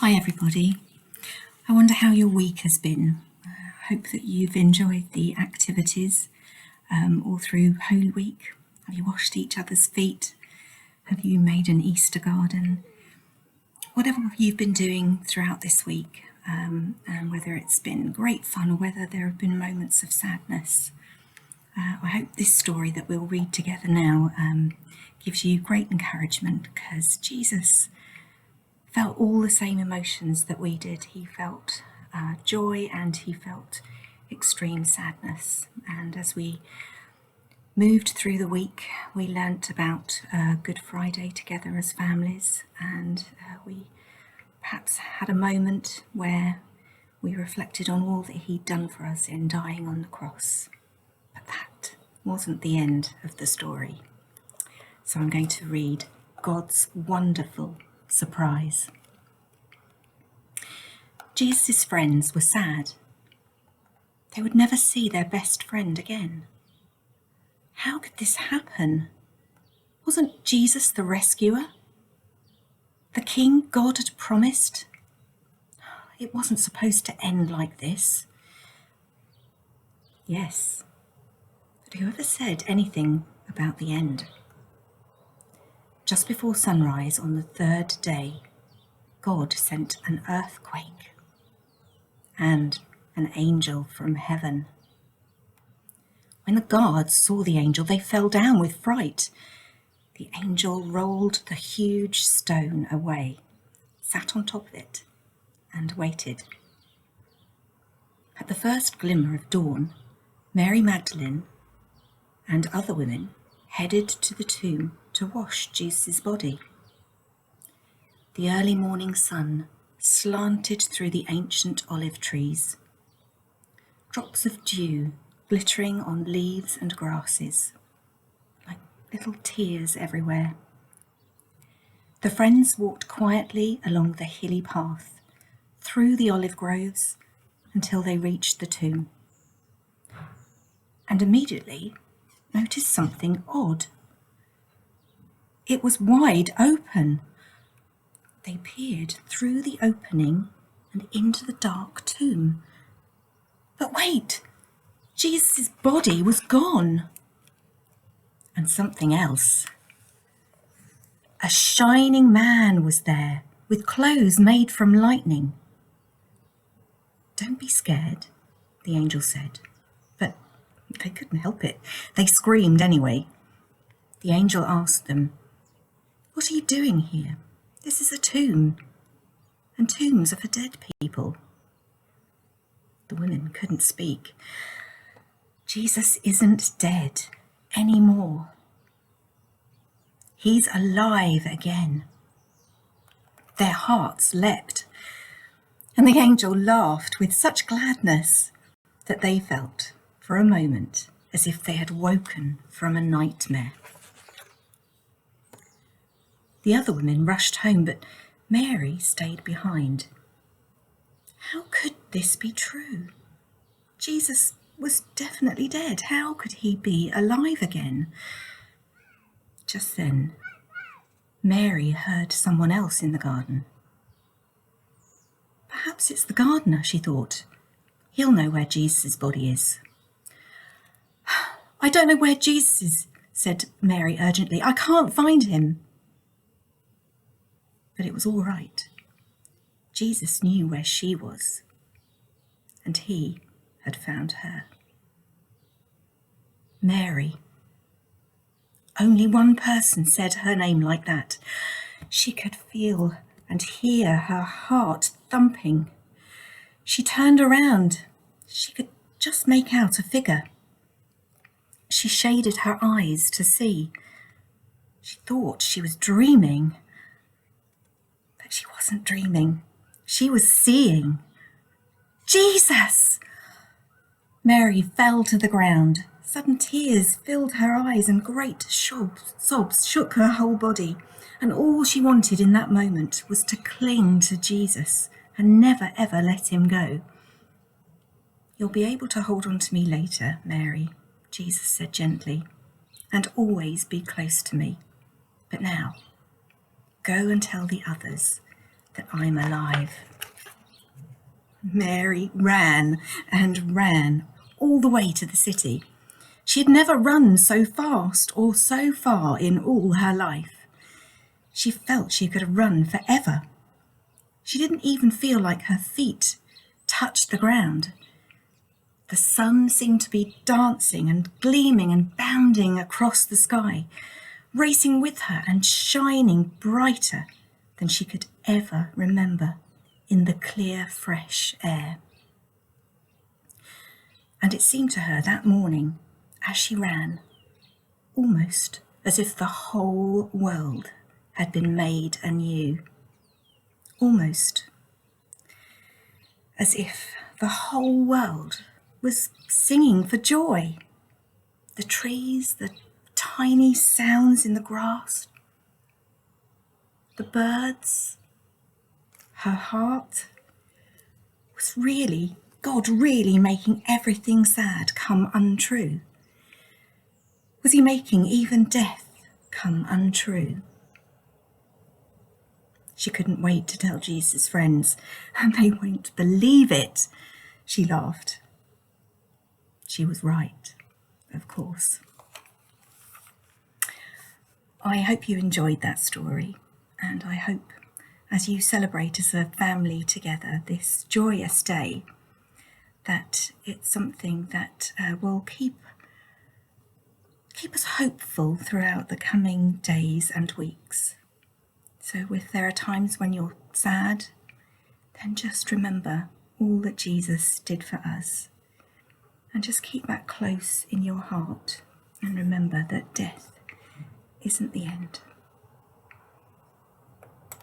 Hi everybody. I wonder how your week has been. I hope that you've enjoyed the activities all through Holy Week. Have you washed each other's feet? Have you made an Easter garden? Whatever you've been doing throughout this week, and whether it's been great fun or whether there have been moments of sadness, I hope this story that we'll read together now gives you great encouragement, because Jesus felt all the same emotions that we did. He felt joy and he felt extreme sadness. And as we moved through the week, we learnt about Good Friday together as families, and we perhaps had a moment where we reflected on all that he'd done for us in dying on the cross. But that wasn't the end of the story. So I'm going to read God's wonderful surprise. Jesus' friends were sad. They would never see their best friend again. How could this happen? Wasn't Jesus the rescuer? The king God had promised? It wasn't supposed to end like this. Yes, but whoever said anything about the end? Just before sunrise on the third day, God sent an earthquake and an angel from heaven. When the guards saw the angel, they fell down with fright. The angel rolled the huge stone away, sat on top of it, and waited. At the first glimmer of dawn, Mary Magdalene and other women headed to the tomb to wash Jesus' body. The early morning sun slanted through the ancient olive trees, drops of dew glittering on leaves and grasses, like little tears everywhere. The friends walked quietly along the hilly path, through the olive groves, until they reached the tomb, and immediately noticed something odd. It was wide open. They peered through the opening and into the dark tomb. But wait! Jesus' body was gone. And something else. A shining man was there, with clothes made from lightning. Don't be scared, the angel said. But they couldn't help it. They screamed anyway. The angel asked them, "What are you doing here? This is a tomb, and tombs are for dead people." The women couldn't speak. Jesus isn't dead anymore. He's alive again. Their hearts leapt, and the angel laughed with such gladness that they felt, for a moment, as if they had woken from a nightmare. The other women rushed home, but Mary stayed behind. How could this be true? Jesus was definitely dead. How could he be alive again? Just then, Mary heard someone else in the garden. Perhaps it's the gardener, she thought. He'll know where Jesus' body is. "I don't know where Jesus is," said Mary urgently. "I can't find him." But it was all right. Jesus knew where she was, and he had found her. Mary. Only one person said her name like that. She could feel and hear her heart thumping. She turned around. She could just make out a figure. She shaded her eyes to see. She thought she was dreaming. But she wasn't dreaming. She was seeing. Jesus! Mary fell to the ground. Sudden tears filled her eyes and great sobs shook her whole body. And all she wanted in that moment was to cling to Jesus and never ever let him go. "You'll be able to hold on to me later, Mary," Jesus said gently, "and always be close to me. But now, go and tell the others that I'm alive. Mary ran and ran all the way to the city. She had never run so fast or so far in all her life. She felt she could run forever. She didn't even feel like her feet touched the ground. The sun seemed to be dancing and gleaming and bounding across the sky, racing with her and shining brighter than she could ever remember in the clear, fresh air. And it seemed to her that morning, as she ran, almost as if the whole world had been made anew. Almost as if the whole world was singing for joy. The trees, the tiny sounds in the grass, the birds, her heart. Was really God really making everything sad come untrue? Was he making even death come untrue? She couldn't wait to tell Jesus' friends, and they won't believe it. She laughed. She was right, of course. I hope you enjoyed that story, and I hope as you celebrate as a family together this joyous day, that it's something that will keep us hopeful throughout the coming days and weeks. So if there are times when you're sad, then just remember all that Jesus did for us, and just keep that close in your heart, and remember that death isn't the end.